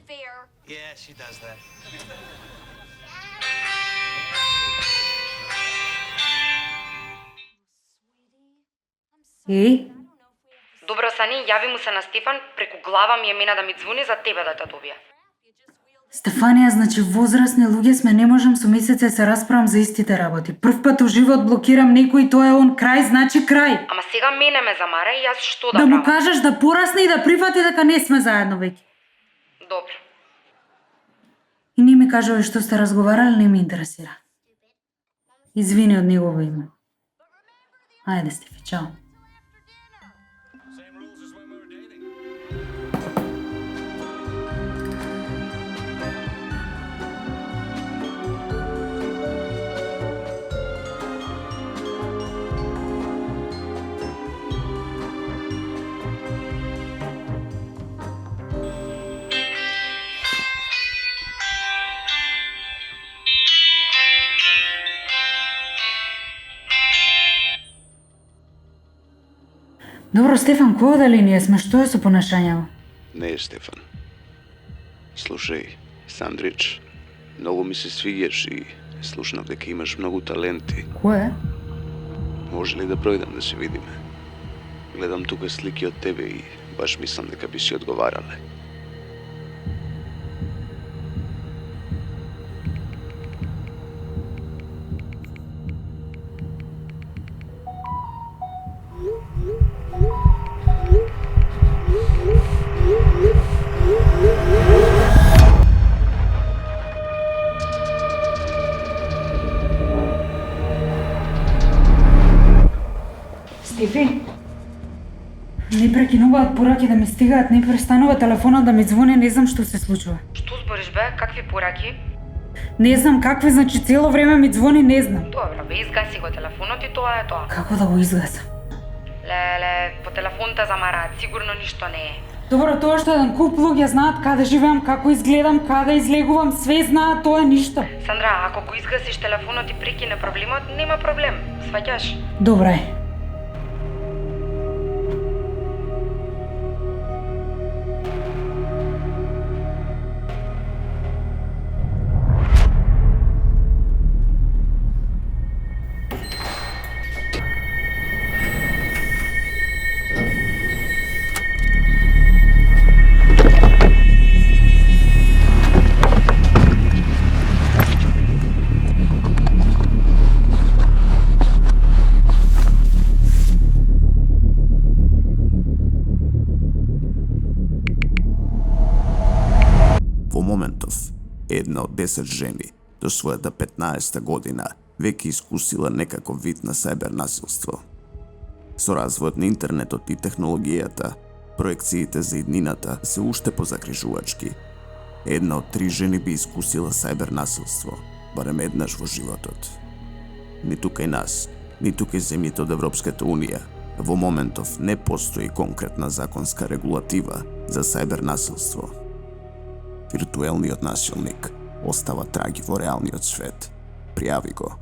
Yeah, she does that. Еј, Добро, Сани, јави му се на Стефан, преку глава ми е мина да ми звони за тебе да те добија. Стефанија, значи возрастни луѓе сме, не можам со месеце се расправам за истите работи. Прв пат у живот блокирам некој, тоа е он, крај значи крај. Ама сега мене ме замара и јас што да Да му правам? кажеш да порасне и да прифати дека не сме заедно веќе. Добро. И не ми кажувај што сте разговарали, не ме интересира. Извини од негово име. Ајде, Стефи, чао. Same rules as when we were dating. Добро, Стефан, која дали ние сме? Што е со понашањево? Не е Стефан. Слушај, Сандрич, многу ми се свиѓаш и слушнав дека имаш многу таленти. Кој е? Може ли да пројдам да се видиме? Гледам тука слики од тебе и баш мислам дека би си одговарале. Стефи, не прекинуваат пораки да ми стигаат, не престанува телефонот да ми звони, не знам што се случува. Што збориш бе? Какви пораки? Не знам какви, значи цело време ми звони, не знам. Добро, бе, изгаси го телефонот и тоа е тоа. Како да го изгасам? Леле, по телефон те замараат, сигурно ништо не е. Добро, тоа што еден куп луѓе знаат каде живеам, како изгледам, каде излегувам, све знаат, тоа е ништо. Сандра, ако го изгасиш телефонот и прекине проблемот, нема проблем. Сваќаш? Добро е. Во моментов, една од 10 жени до својата 15 година веќе искусила некаков вид на сајбер насилство. Со развојот на интернетот и технологијата, проекциите за иднината се уште позакрижувачки. Една од 3 жени би искусила сајбер насилство, барем еднаш во животот. Ниту кај нас, ниту кај земјите од Европската Унија, во моментов не постои конкретна законска регулатива за сајбер насилство. Виртуелниот насилник остава траги во реалниот свет. Пријави го.